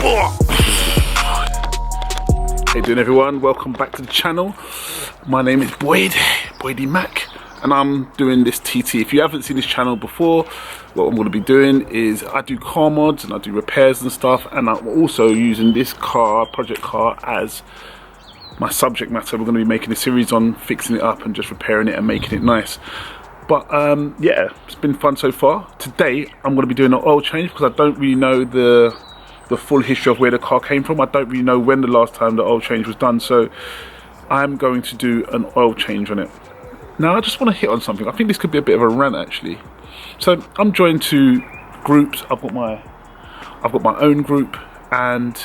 How you doing, everyone? Welcome back to the channel. My name is Boydie Mac, and I'm doing this TT. If you haven't seen this channel before, what I'm going to be doing is I do car mods and I do repairs and stuff, and I'm also using this car, project car, as my subject matter. We're going to be making a series on fixing it up and just repairing it and making it nice. But yeah, it's been fun so far. Today I'm going to be doing an oil change because I don't really know the full history of where the car came from. I don't really know when the last time the oil change was done, so I'm going to do an oil change on it. Now I just want to hit on something. I think this could be a bit of a rant actually. So I'm joined to groups. I've got my own group, and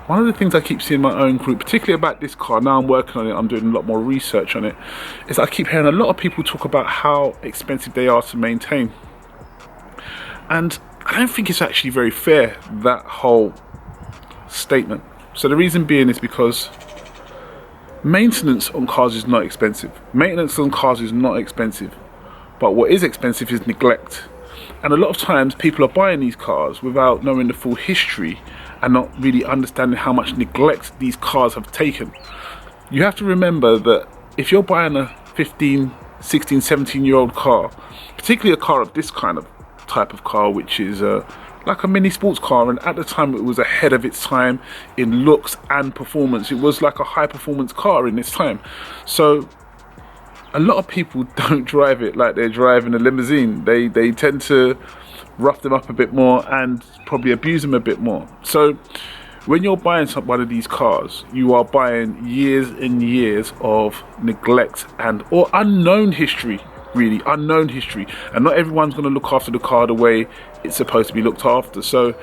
one of the things I keep seeing in my own group, particularly about this car, now I'm working on it, I'm doing a lot more research on it, is I keep hearing a lot of people talk about how expensive they are to maintain. And I don't think it's actually very fair, that whole statement. So the reason being is because maintenance on cars is not expensive. Maintenance on cars is not expensive. But what is expensive is neglect. And a lot of times people are buying these cars without knowing the full history and not really understanding how much neglect these cars have taken. You have to remember that if you're buying a 15, 16, 17-year-old car, particularly a car of this kind of type of car, which is like a mini sports car, and at the time it was ahead of its time in looks and performance. It was like a high performance car in its time. So a lot of people don't drive it like they're driving a limousine. They tend to rough them up a bit more and probably abuse them a bit more. So when you're buying one of these cars, you are buying years and years of neglect or unknown history. Really unknown history, and not everyone's going to look after the car the way it's supposed to be looked after. So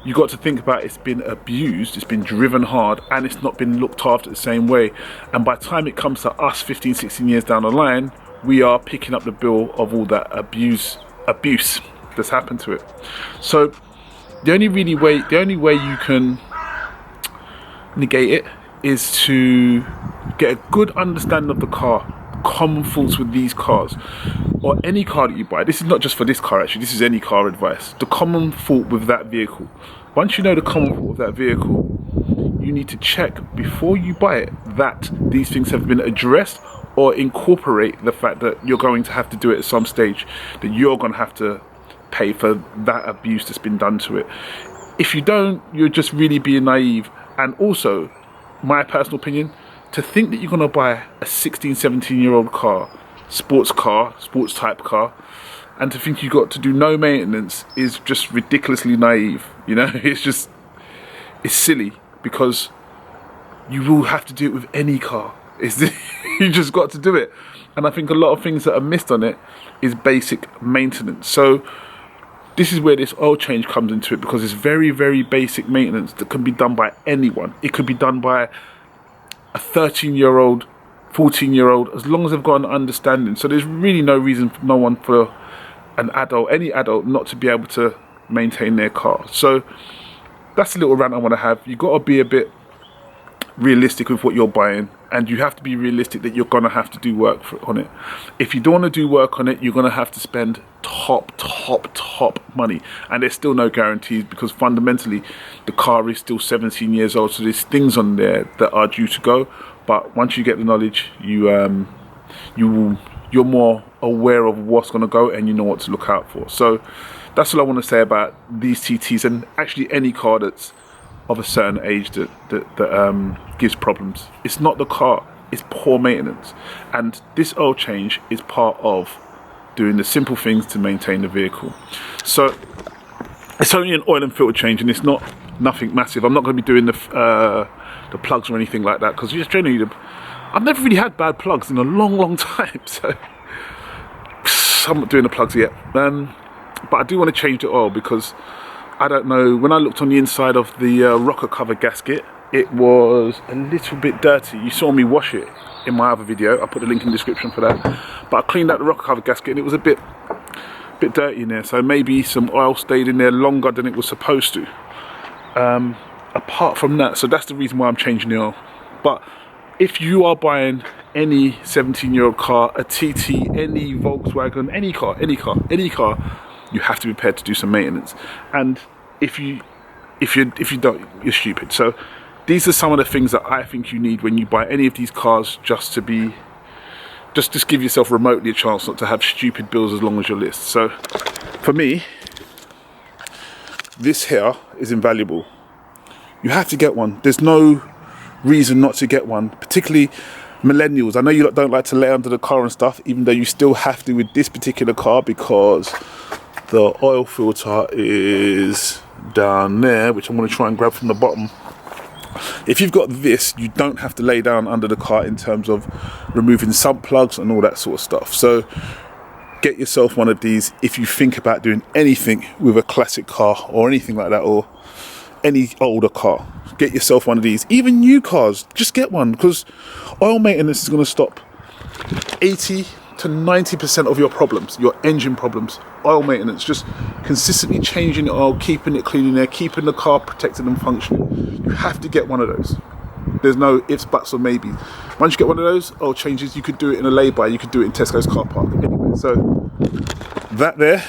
you got to think about, it's been abused, it's been driven hard, and it's not been looked after the same way. And by the time it comes to us 15, 16 years down the line, we are picking up the bill of all that abuse that's happened to it. So the only way you can negate it is to get a good understanding of the car, common faults with these cars, or any car that you buy. This is not just for this car actually, this is any car advice. The common fault with that vehicle. Once you know the common fault of that vehicle, you need to check before you buy it that these things have been addressed, or incorporate the fact that you're going to have to do it at some stage, that you're going to have to pay for that abuse that's been done to it. If you don't, you're just really being naive. And also, my personal opinion, to think that you're going to buy a 16, 17-year-old car, sports type car, and to think you've got to do no maintenance is just ridiculously naive. You know, it's silly, because you will have to do it with any car. You just got to do it. And I think a lot of things that are missed on it is basic maintenance. So this is where this oil change comes into it, because it's very, very basic maintenance that can be done by anyone. It could be done by a 13-year-old, 14-year-old, as long as they've got an understanding. So there's really no reason for any adult not to be able to maintain their car. So that's a little rant I want to have. You've got to be a bit realistic with what you're buying, and you have to be realistic that you're going to have to do work on it. If you don't want to do work on it, you're going to have to spend top money, and there's still no guarantees, because fundamentally the car is still 17 years old, so there's things on there that are due to go. But once you get the knowledge, you're more aware of what's going to go, and you know what to look out for. So that's all I want to say about these TTs, and actually any car that's of a certain age that gives problems. It's not the car, it's poor maintenance. And this oil change is part of doing the simple things to maintain the vehicle. So it's only an oil and filter change, and it's nothing massive. I'm not going to be doing the plugs or anything like that, because just generally I've never really had bad plugs in a long time. So I'm not doing the plugs yet. But I do want to change the oil, because I don't know, when I looked on the inside of the rocker cover gasket, it was a little bit dirty. You saw me wash it in my other video. I'll put the link in the description for that. But I cleaned out the rocker cover gasket, and it was a bit dirty in there. So maybe some oil stayed in there longer than it was supposed to. Apart from that, so that's the reason why I'm changing the oil. But if you are buying any 17-year-old car, a TT, any Volkswagen, any car, you have to be prepared to do some maintenance. And if you If you don't, you're stupid. So these are some of the things that I think you need when you buy any of these cars, just to be, just give yourself remotely a chance not to have stupid bills as long as your list. So for me, this here is invaluable. You have to get one. There's no reason not to get one, particularly millennials. I know you lot don't like to lay under the car and stuff, even though you still have to with this particular car, because the oil filter is down there, which I'm going to try and grab from the bottom. If you've got this, you don't have to lay down under the car in terms of removing sump plugs and all that sort of stuff. So get yourself one of these if you think about doing anything with a classic car or anything like that, or any older car. Get yourself one of these. Even new cars, just get one, because oil maintenance is going to stop 80 to 90% of your problems, your engine problems. Oil maintenance, just consistently changing the oil, keeping it clean in there, keeping the car protected and functioning. You have to get one of those. There's no ifs, buts or maybes. Once you get one of those oil changes, you could do it in a lay-by, you could do it in Tesco's car park, anyway. So that there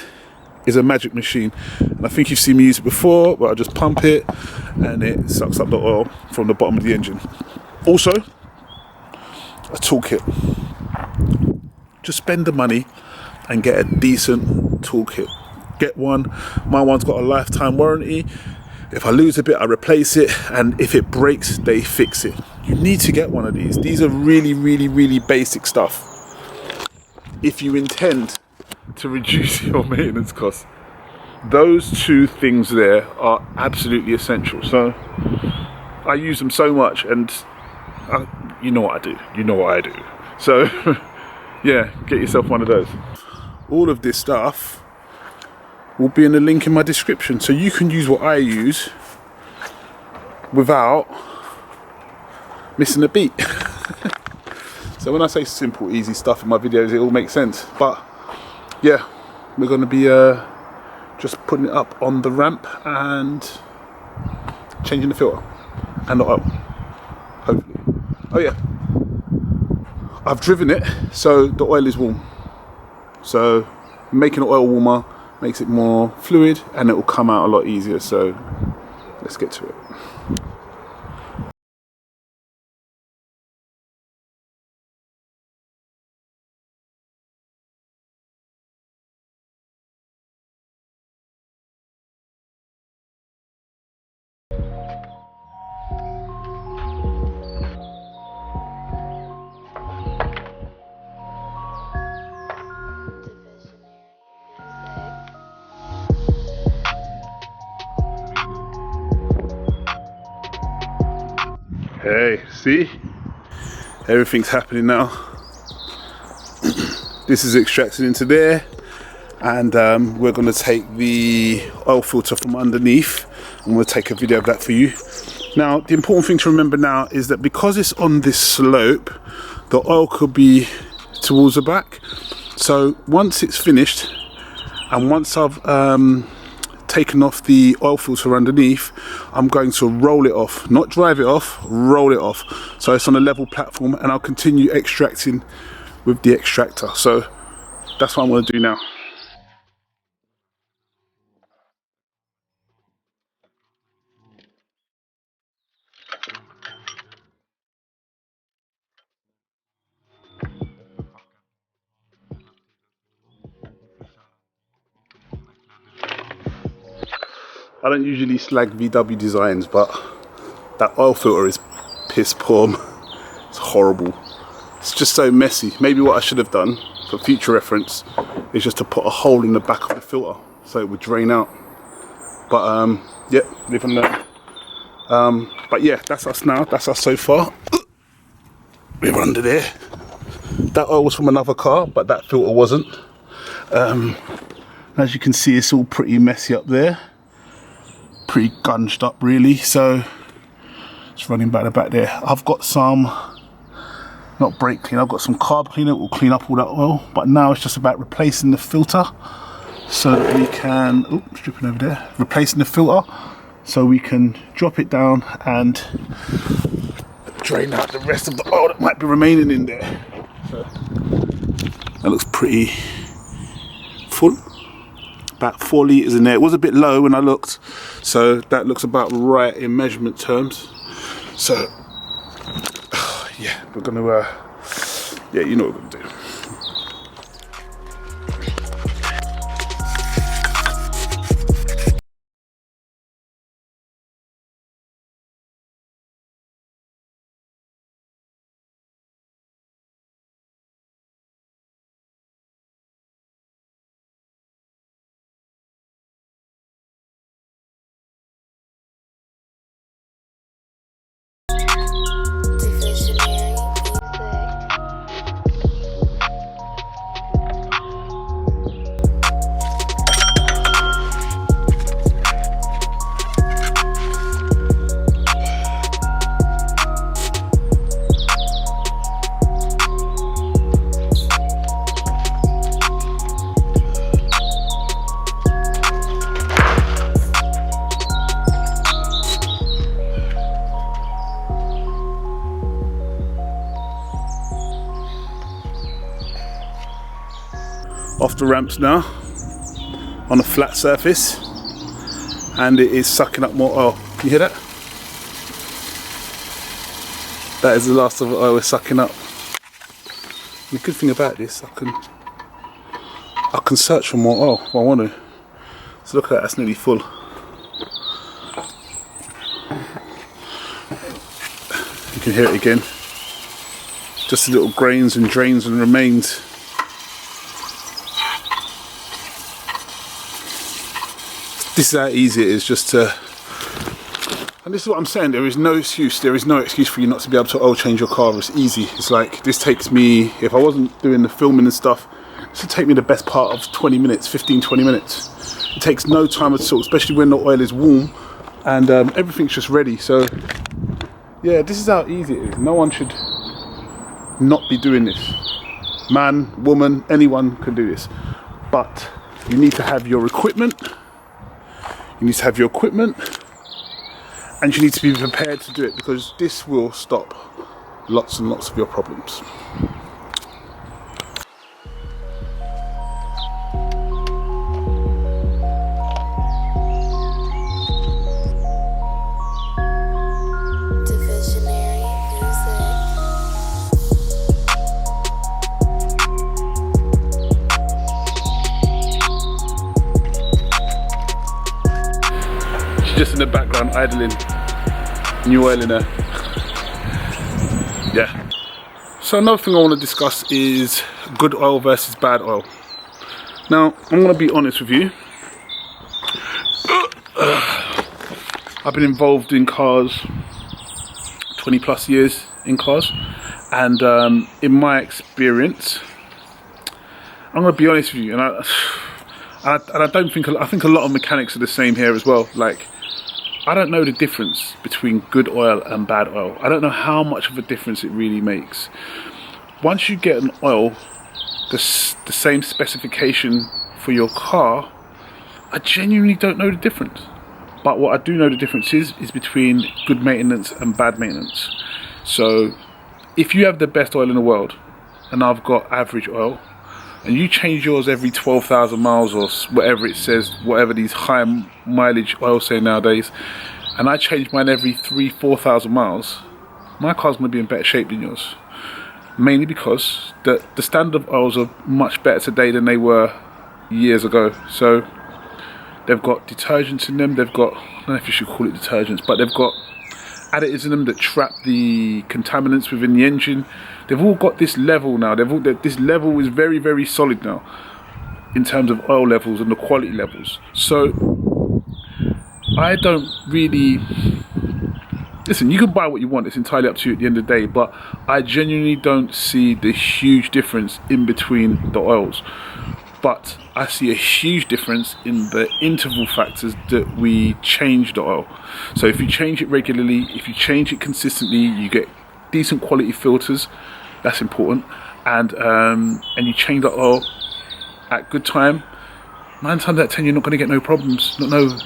is a magic machine, and I think you've seen me use it before, where I just pump it and it sucks up the oil from the bottom of the engine. Also, a toolkit. Just spend the money and get a decent toolkit. Get one. My one's got a lifetime warranty. If I lose a bit, I replace it, and if it breaks, they fix it. You need to get one of these. These are really, really, really basic stuff if you intend to reduce your maintenance costs. Those two things there are absolutely essential. So I use them so much, and you know what I do. You know what I do. So yeah, get yourself one of those. All of this stuff will be in the link in my description, so you can use what I use without missing a beat. So when I say simple, easy stuff in my videos, it all makes sense. But yeah, we're going to be just putting it up on the ramp and changing the filter and the oil, hopefully. Oh yeah, I've driven it, so the oil is warm. So making the oil warmer makes it more fluid, and it will come out a lot easier. So let's get to it. Hey, see? Everything's happening now. This is extracted into there, and we're going to take the oil filter from underneath. I'm going to take a video of that for you. Now, the important thing to remember now is that because it's on this slope, the oil could be towards the back. So once it's finished, and once I've taken off the oil filter underneath, I'm going to roll it off, not drive it off, roll it off, so it's on a level platform, and I'll continue extracting with the extractor. So that's what I'm going to do now. I don't usually slag VW designs, but that oil filter is piss poor. It's horrible. It's just so messy. Maybe what I should have done for future reference is just to put a hole in the back of the filter so it would drain out. But yeah, live and learn. But yeah, that's us now. That's us so far. We're under there. That oil was from another car, but that filter wasn't. As you can see, it's all pretty messy up there. Pretty gunged up really, so it's running back the back there. I've got some, not brake cleaner, I've got some carb cleaner. Will clean up all that oil, but now it's just about replacing the filter so that we can, oh, stripping over there, replacing the filter so we can drop it down and drain out the rest of the oil that might be remaining in there. So that looks pretty full. About 4 litres in there. It was a bit low when I looked, So that looks about right in measurement terms. So yeah, we're gonna yeah, you know what we're gonna do. Off the ramps now, on a flat surface, and it is sucking up more oil. Can you hear that? That is the last of the oil it's sucking up. The good thing about this, I can search for more oil if I want to. So look at that, that's nearly full. You can hear it again. Just the little grains and drains and remains. This is how easy it is just to, and this is what I'm saying, there is no excuse for you not to be able to oil change your car. It's easy. It's like, this takes me, if I wasn't doing the filming and stuff, this would take me the best part of 20 minutes, 15-20 minutes. It takes no time at all, especially when the oil is warm and everything's just ready. So yeah, this is how easy it is. No one should not be doing this. Man, woman, anyone can do this, but you need to have your equipment. You need to have your equipment, and you need to be prepared to do it, because this will stop lots and lots of your problems. Just in the background idling, new oil in there. Yeah. So another thing I want to discuss is good oil versus bad oil. Now, I'm going to be honest with you. I've been involved in cars 20 plus years in cars, and in my experience, I'm going to be honest with you, and I think a lot of mechanics are the same here as well. Like, I don't know the difference between good oil and bad oil. I don't know how much of a difference it really makes. Once you get an oil, the same specification for your car, I genuinely don't know the difference. But what I do know the difference is between good maintenance and bad maintenance. So if you have the best oil in the world, and I've got average oil, and you change yours every 12,000 miles or whatever it says, whatever these high mileage oils say nowadays, and I change mine every 3,000-4,000 miles, my car's going to be in better shape than yours. Mainly because the standard of oils are much better today than they were years ago. So they've got detergents in them, they've got, I don't know if you should call it detergents, but they've got additives in them that trap the contaminants within the engine. They've all got this level now. This level is very, very solid now in terms of oil levels and the quality levels. So I don't really, listen, you can buy what you want, it's entirely up to you at the end of the day, but I genuinely don't see the huge difference in between the oils. But I see a huge difference in the interval factors that we change the oil. So if you change it regularly, if you change it consistently, you get decent quality filters. That's important. And you change the oil at good time, 9 times out of 10 you're not going to get no problems, no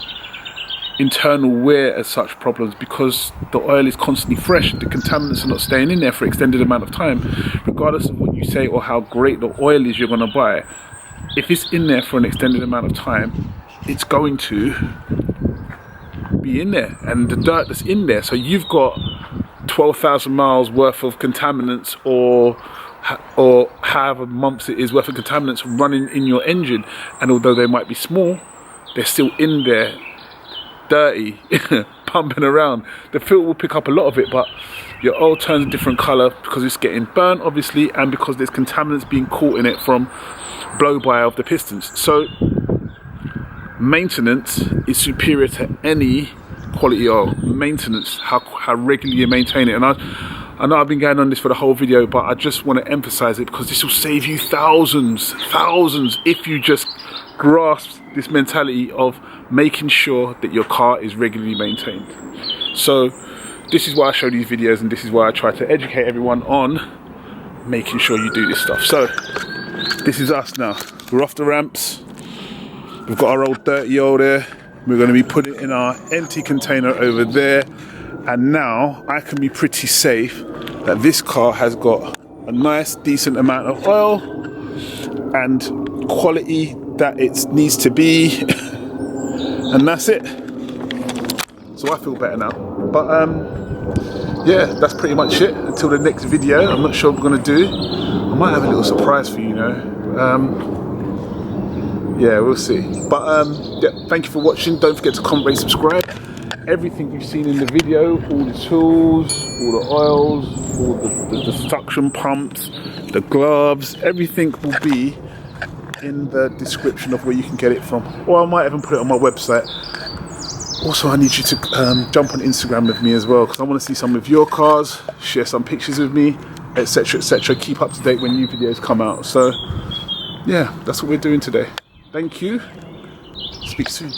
internal wear as such problems, because the oil is constantly fresh. The contaminants are not staying in there for extended amount of time. Regardless of what you say or how great the oil is you're going to buy, if it's in there for an extended amount of time, it's going to be in there, and the dirt that's in there. So you've got 12,000 miles worth of contaminants, or however months it is worth of contaminants running in your engine, and although they might be small, they're still in there, dirty, pumping around. The filter will pick up a lot of it, but your oil turns a different color because it's getting burnt, obviously, and because there's contaminants being caught in it from blow by of the pistons. So maintenance is superior to any quality oil. Maintenance, how regularly you maintain it. And I know I've been going on this for the whole video, but I just want to emphasize it because this will save you thousands if you just grasp this mentality of making sure that your car is regularly maintained. So this is why I show these videos, and this is why I try to educate everyone on making sure you do this stuff. So this is us now. We're off the ramps. We've got our old dirty oil there. We're going to be putting it in our empty container over there. And now I can be pretty safe that this car has got a nice, decent amount of oil and quality that it needs to be. And that's it. So I feel better now. But yeah, that's pretty much it until the next video. I'm not sure what I'm going to do. I might have a little surprise for you, you know. Yeah, we'll see. But yeah, thank you for watching. Don't forget to comment, rate, subscribe. Everything you've seen in the video, all the tools, all the oils, all the suction pumps, the gloves, everything will be in the description of where you can get it from. Or I might even put it on my website. Also, I need you to jump on Instagram with me as well, because I want to see some of your cars, share some pictures with me, etc, etc. Keep up to date when new videos come out. So yeah, that's what we're doing today. Thank you. Speak soon.